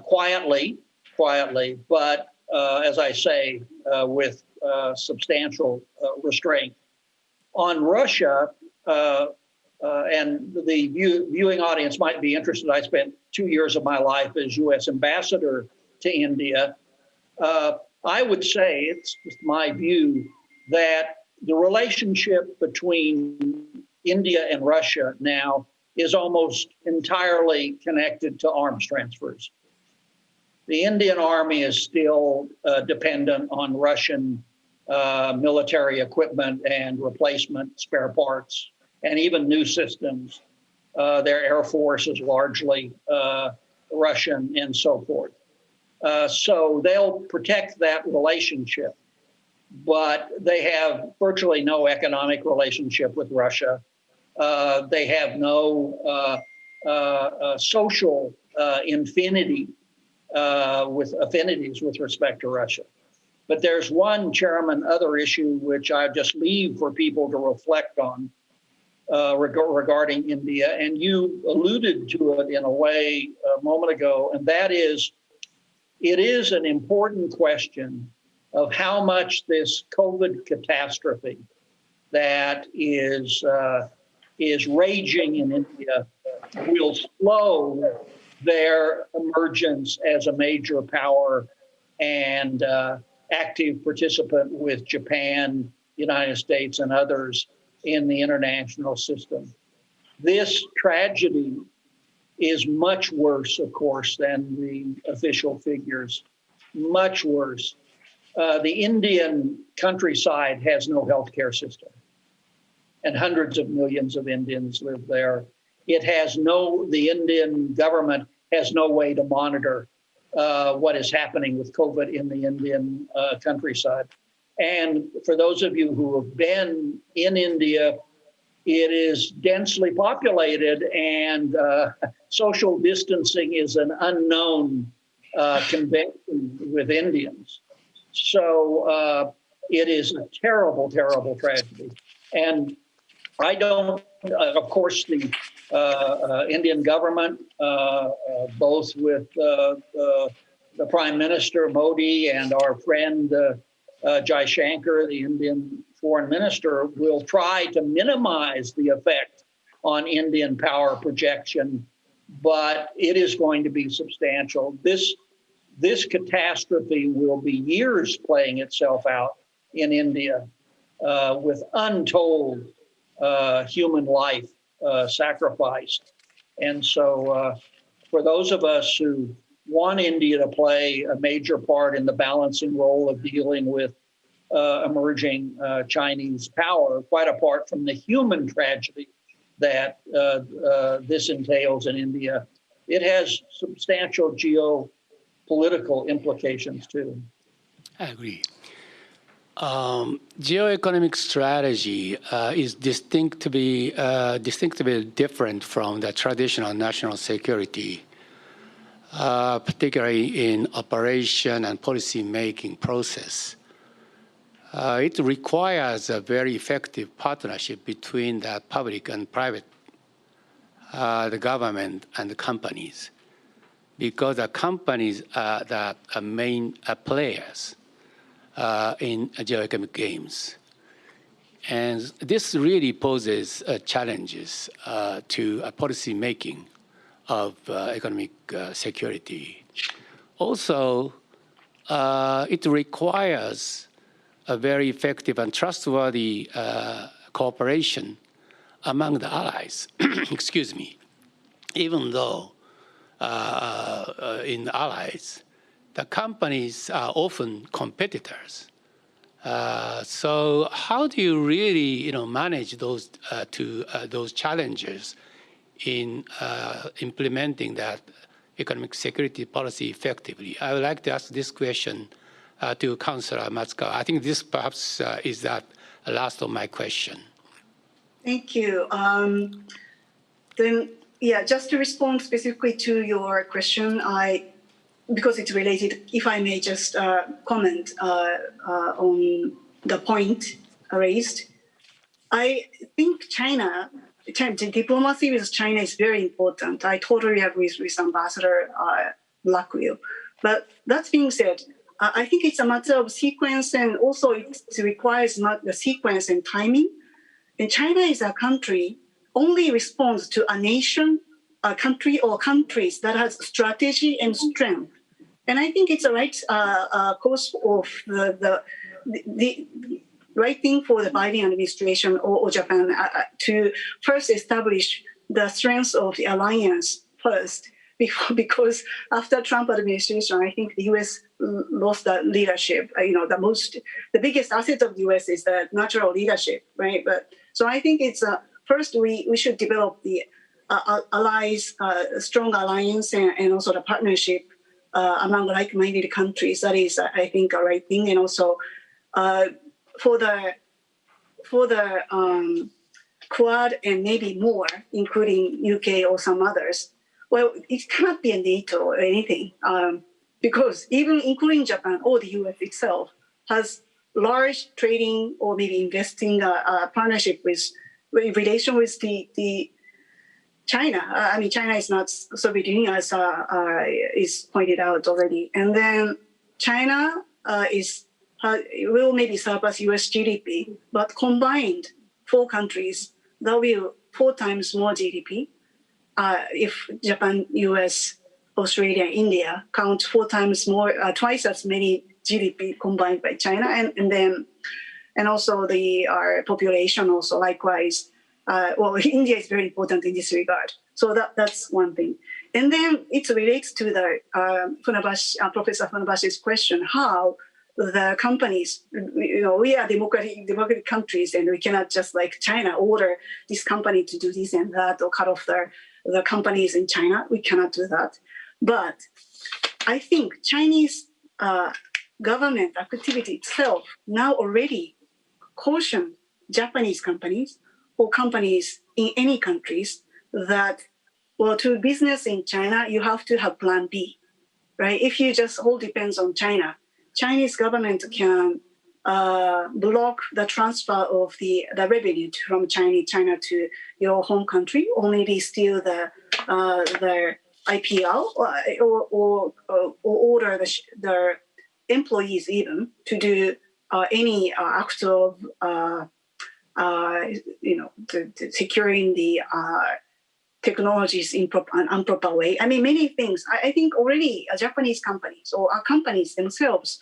quietly, but as I say, with substantial restraint. On Russia, and the viewing audience might be interested, I spent 2 years of my life as U.S. ambassador to India. I would say, it's just my view, that the relationship between India and Russia now is almost entirely connected to arms transfers. The Indian army is still dependent on Russian military equipment and replacement spare parts, and even new systems. Their air force is largely Russian and so forth. So they'll protect that relationship, but they have virtually no economic relationship with Russia. They have no social affinities with respect to Russia. But there's one, Chairman, other issue which I just leave for people to reflect on regarding India, and you alluded to it in a way a moment ago, and that is, it is an important question of how much this COVID catastrophe that is raging in India will slow their emergence as a major power and active participant with Japan, United States, and others in the international system. This tragedy is much worse, of course, than the official figures, much worse. The Indian countryside has no healthcare system, and hundreds of millions of Indians live there. The Indian government has no way to monitor what is happening with COVID in the Indian countryside. And for those of you who have been in India, it is densely populated, and social distancing is an unknown convention with Indians. So it is a terrible, terrible tragedy. And I don't, of course, the Indian government, both with the Prime Minister Modi and our friend Jai Shankar, the Indian foreign minister, will try to minimize the effect on Indian power projection, but it is going to be substantial. This catastrophe will be years playing itself out in India with untold human life sacrificed. And so for those of us who want India to play a major part in the balancing role of dealing with emerging Chinese power, quite apart from the human tragedy that this entails in India, it has substantial geopolitical implications too. I agree. Geoeconomic strategy is distinctly different from the traditional national security, particularly in operation and policy-making process. It requires a very effective partnership between the public and private, the government and the companies, because the companies are the main players in geoeconomic games. And this really poses challenges to policy making of economic security. Also, it requires a very effective and trustworthy cooperation among the allies. Excuse me. Even though in the allies, the companies are often competitors. So how do you really, manage those those challenges in implementing that economic security policy effectively? I would like to ask this question to Councillor Matsukawa. I think this perhaps is the last of my question. Thank you. Then, yeah, just to respond specifically to your question, I because it's related, if I may just comment on the point raised, I think China, diplomacy with China is very important. I totally agree with Ambassador Blackwill. But that being said, I think it's a matter of sequence, and also it requires the sequence and timing. And China is a country only responds to a nation, a country or countries that has strategy and strength. And I think it's the right course of the right thing for the Biden administration or Japan to first establish the strength of the alliance first, because after Trump administration, I think the U.S. lost the leadership. The biggest asset of the U.S. is the natural leadership, right? But so I think it's first we should develop the allies, strong alliance, and also the partnership among like-minded countries. That is, I think, a right thing, and also for the Quad and maybe more, including UK or some others. Well, it cannot be a NATO or anything, because even including Japan or the US itself has large trading or maybe investing partnership with relation with the China. I mean, China is not Soviet Union, as is pointed out already. And then China will maybe surpass US GDP, but combined 4 countries, that will 4 times more GDP. If Japan, US, Australia, India count 4 times more, twice as many GDP combined by China, and also our population also likewise. India is very important in this regard. So that's one thing. And then it relates to the Professor Funabashi's question, how the companies, we are democratic countries, and we cannot just like China order this company to do this and that, or cut off the companies in China. We cannot do that. But I think Chinese government activity itself now already caution Japanese companies or companies in any countries that, well, to business in China, you have to have plan B, right? If you just all depends on China, Chinese government can block the transfer of the revenue from China to your home country, or maybe steal the IPL, or order the employees even to do any act of securing the technologies in an improper way. I mean, many things. I think already Japanese companies or our companies themselves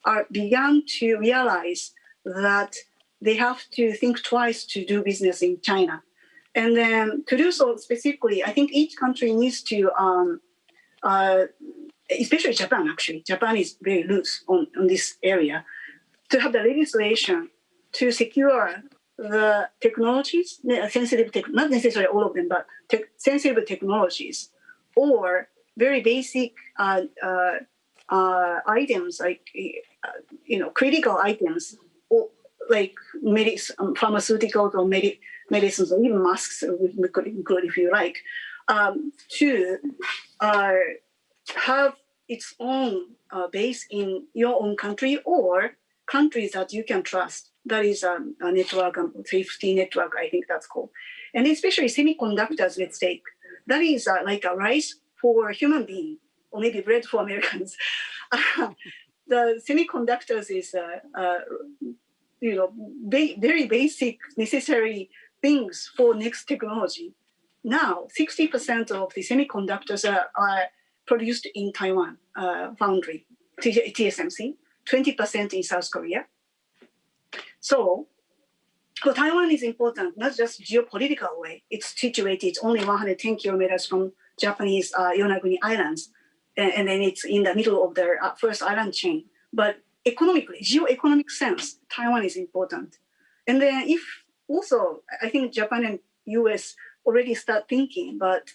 are began to realize that they have to think twice to do business in China. And then to do so specifically, I think each country needs to, especially Japan, actually. Japan is very loose on this area, to have the legislation to secure the technologies, sensitive not necessarily all of them, but sensitive technologies, or very basic items like critical items, or like pharmaceuticals or medicines, or even masks, we could include if you like, to have its own base in your own country or countries that you can trust. That is a network, safety network, I think that's called. And especially semiconductors, let's take. That is like a rice for human being, or maybe bread for Americans. The semiconductors is, very basic, necessary things for next technology. Now, 60% of the semiconductors are produced in Taiwan foundry, TSMC, 20% in South Korea. So Taiwan is important, not just geopolitical way. It's situated only 110 kilometers from Japanese Yonaguni Islands, and then it's in the middle of their first island chain. But economically, geoeconomic sense, Taiwan is important. And then if also, I think Japan and US already start thinking, but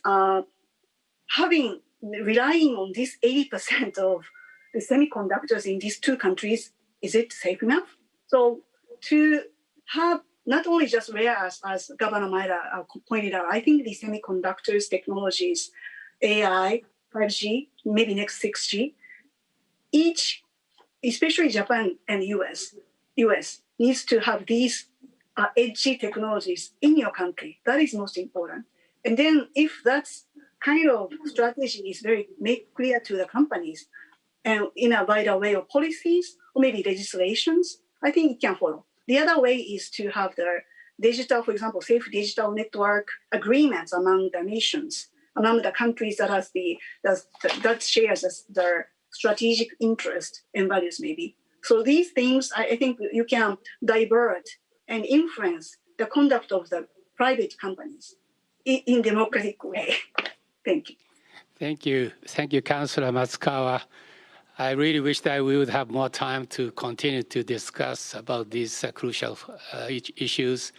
relying on this 80% of the semiconductors in these 2 countries, is it safe enough? So to have not only just rare as Governor Maeda pointed out, I think the semiconductors, technologies, AI, 5G, maybe next 6G, each, especially Japan and US needs to have these edgy technologies in your country. That is most important. And then if that's kind of strategy is very made clear to the companies and in a wider way of policies or maybe legislations, I think it can follow. The other way is to have the digital, for example, safe digital network agreements among the nations, among the countries that has that shares their strategic interest and values maybe. So these things, I think you can divert and influence the conduct of the private companies in democratic way. Thank you. Thank you. Thank you, Councillor Matsukawa. I really wish that we would have more time to continue to discuss about these crucial issues.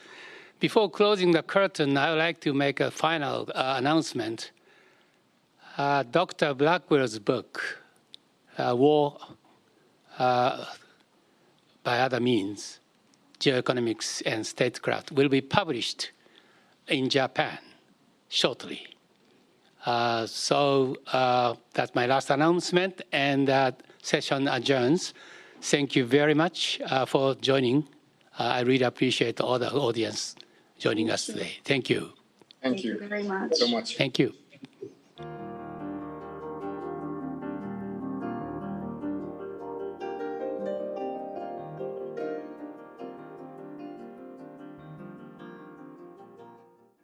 Before closing the curtain, I would like to make a final announcement. Dr. Blackwill's book, War by Other Means, Geoeconomics and Statecraft, will be published in Japan shortly. So that's my last announcement, and that session adjourns. Thank you very much for joining. I really appreciate all the audience joining us today. Thank you. Thank you very much. so much. Thank you.